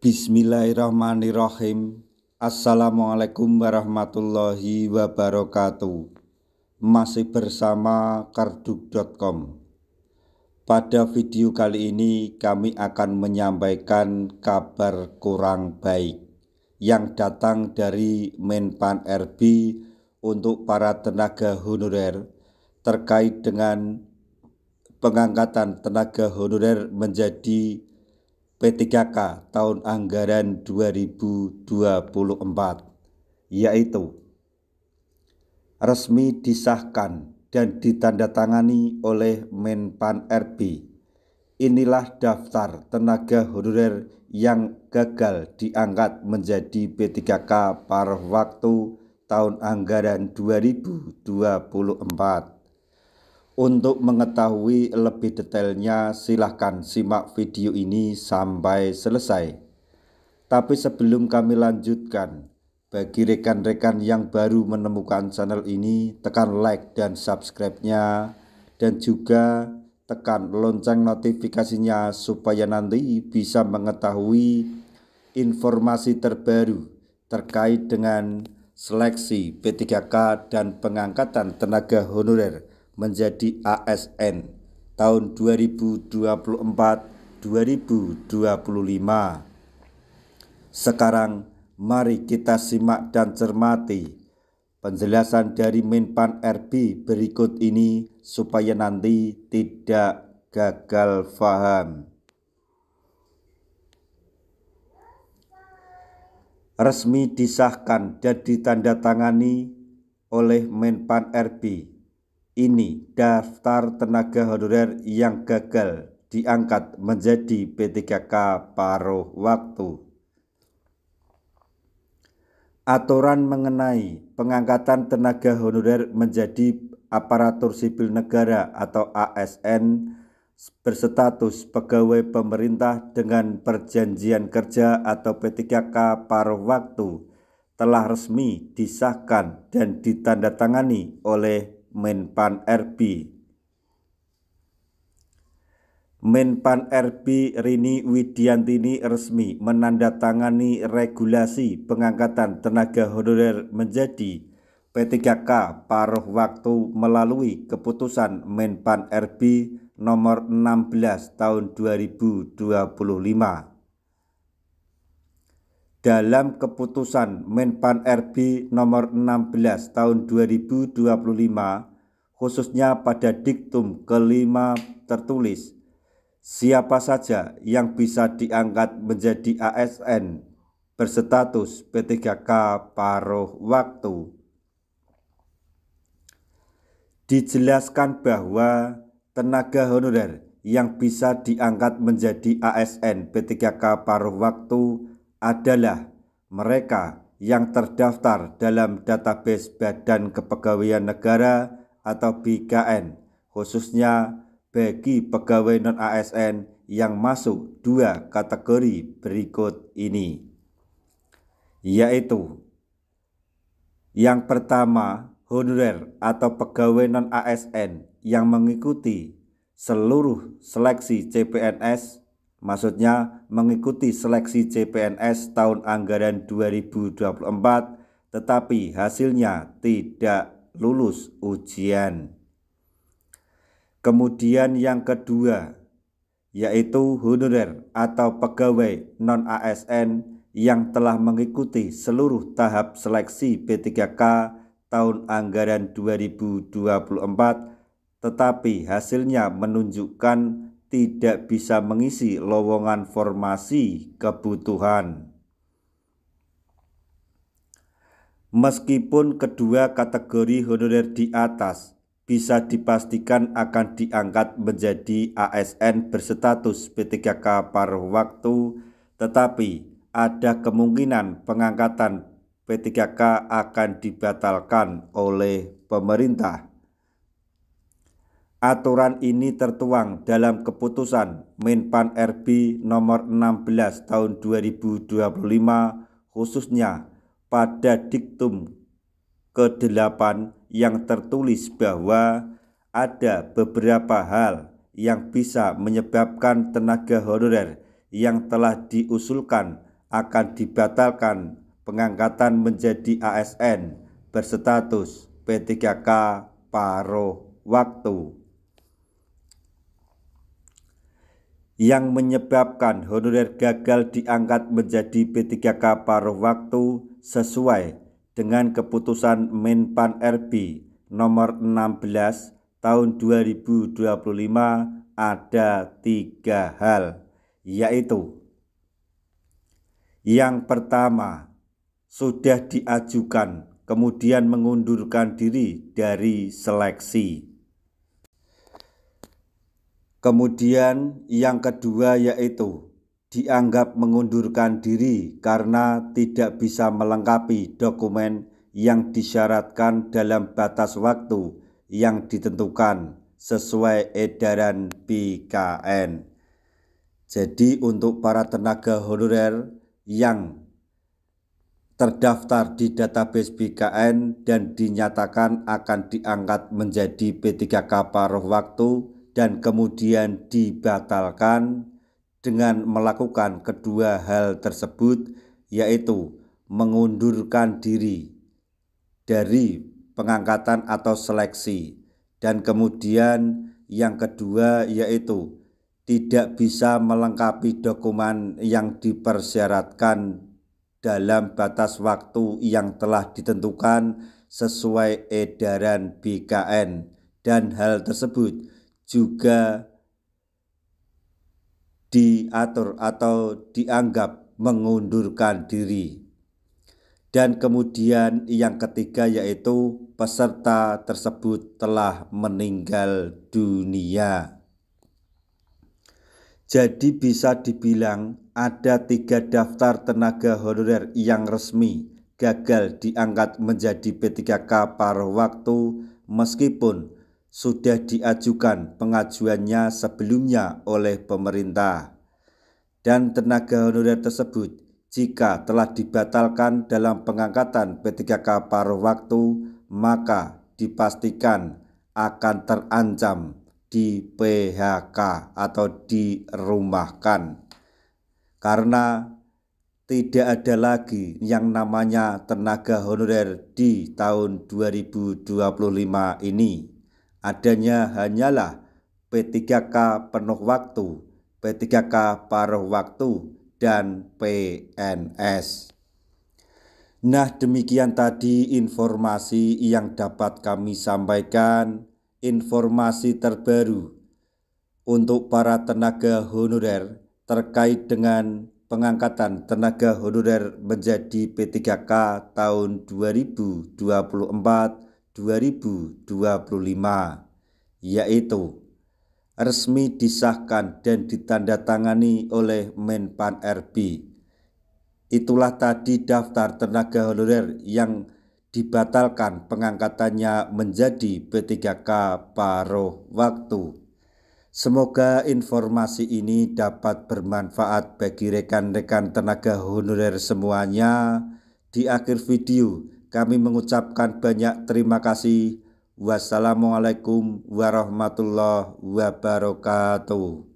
Bismillahirrahmanirrahim. Assalamualaikum warahmatullahi wabarakatuh. Masih bersama kardug.com. Pada video kali ini kami akan menyampaikan kabar kurang baik yang datang dari Menpan RB untuk para tenaga honorer terkait dengan pengangkatan tenaga honorer menjadi P3K tahun anggaran 2024, yaitu resmi disahkan dan ditandatangani oleh Menpan RB. Inilah daftar tenaga honorer yang gagal diangkat menjadi P3K paruh waktu tahun anggaran 2024. Untuk mengetahui lebih detailnya, silahkan simak video ini sampai selesai. Tapi sebelum kami lanjutkan, bagi rekan-rekan yang baru menemukan channel ini, tekan like dan subscribe-nya, dan juga tekan lonceng notifikasinya supaya nanti bisa mengetahui informasi terbaru terkait dengan seleksi P3K dan pengangkatan tenaga honorer menjadi ASN tahun 2024-2025. Sekarang mari kita simak dan cermati penjelasan dari Menpan RB berikut ini supaya nanti tidak gagal paham. Resmi disahkan dan ditandatangani oleh Menpan RB. Ini daftar tenaga honorer yang gagal diangkat menjadi P3K paruh waktu. Aturan mengenai pengangkatan tenaga honorer menjadi aparatur sipil negara atau ASN berstatus pegawai pemerintah dengan perjanjian kerja atau P3K paruh waktu telah resmi disahkan dan ditandatangani oleh Menpan RB. Menpan RB Rini Widiantini resmi menandatangani regulasi pengangkatan tenaga honorer menjadi P3K paruh waktu melalui keputusan Menpan RB nomor 16 tahun 2025. Dalam keputusan Menpan RB nomor 16 tahun 2025, khususnya pada diktum kelima tertulis, siapa saja yang bisa diangkat menjadi ASN berstatus P3K paruh waktu. Dijelaskan bahwa tenaga honorer yang bisa diangkat menjadi ASN P3K paruh waktu adalah mereka yang terdaftar dalam database Badan Kepegawaian Negara atau BKN, khususnya bagi pegawai non-ASN yang masuk dua kategori berikut ini, yaitu yang pertama, honorer atau pegawai non-ASN yang mengikuti seluruh seleksi CPNS, maksudnya mengikuti seleksi CPNS tahun anggaran 2024 tetapi hasilnya tidak lulus ujian. Kemudian yang kedua, yaitu honorer atau pegawai non-ASN yang telah mengikuti seluruh tahap seleksi P3K tahun anggaran 2024 tetapi hasilnya menunjukkan tidak bisa mengisi lowongan formasi kebutuhan. Meskipun kedua kategori honorer di atas bisa dipastikan akan diangkat menjadi ASN berstatus P3K paruh waktu, tetapi ada kemungkinan pengangkatan P3K akan dibatalkan oleh pemerintah. Aturan ini tertuang dalam keputusan Menpan RB nomor 16 tahun 2025, khususnya pada diktum ke-8 yang tertulis bahwa ada beberapa hal yang bisa menyebabkan tenaga honorer yang telah diusulkan akan dibatalkan pengangkatan menjadi ASN berstatus P3K paruh waktu. Yang menyebabkan honorer gagal diangkat menjadi P3K paruh waktu sesuai dengan keputusan Menpan RB nomor 16 tahun 2025 ada 3 hal, yaitu yang pertama, sudah diajukan kemudian mengundurkan diri dari seleksi. Kemudian yang kedua yaitu dianggap mengundurkan diri karena tidak bisa melengkapi dokumen yang disyaratkan dalam batas waktu yang ditentukan sesuai edaran BKN. Jadi untuk para tenaga honorer yang terdaftar di database BKN dan dinyatakan akan diangkat menjadi P3K paruh waktu dan kemudian dibatalkan dengan melakukan kedua hal tersebut, yaitu mengundurkan diri dari pengangkatan atau seleksi, dan kemudian yang kedua yaitu tidak bisa melengkapi dokumen yang dipersyaratkan dalam batas waktu yang telah ditentukan sesuai edaran BKN, dan hal tersebut juga diatur atau dianggap mengundurkan diri. Dan kemudian yang ketiga yaitu peserta tersebut telah meninggal dunia. Jadi bisa dibilang ada 3 daftar tenaga honorer yang resmi gagal diangkat menjadi P3K paruh waktu meskipun sudah diajukan pengajuannya sebelumnya oleh pemerintah. Dan tenaga honorer tersebut jika telah dibatalkan dalam pengangkatan P3K paruh waktu, maka dipastikan akan terancam di PHK atau dirumahkan, karena tidak ada lagi yang namanya tenaga honorer di tahun 2025 ini. Adanya hanyalah P3K penuh waktu, P3K paruh waktu, dan PNS. Nah, demikian tadi informasi yang dapat kami sampaikan, informasi terbaru untuk para tenaga honorer terkait dengan pengangkatan tenaga honorer menjadi P3K tahun 2024-2025, yaitu resmi disahkan dan ditandatangani oleh Menpan RB. Itulah tadi daftar tenaga honorer yang dibatalkan pengangkatannya menjadi P3K paruh waktu. Semoga informasi ini dapat bermanfaat bagi rekan-rekan tenaga honorer semuanya. Di akhir video kami mengucapkan banyak terima kasih. Wassalamualaikum warahmatullahi wabarakatuh.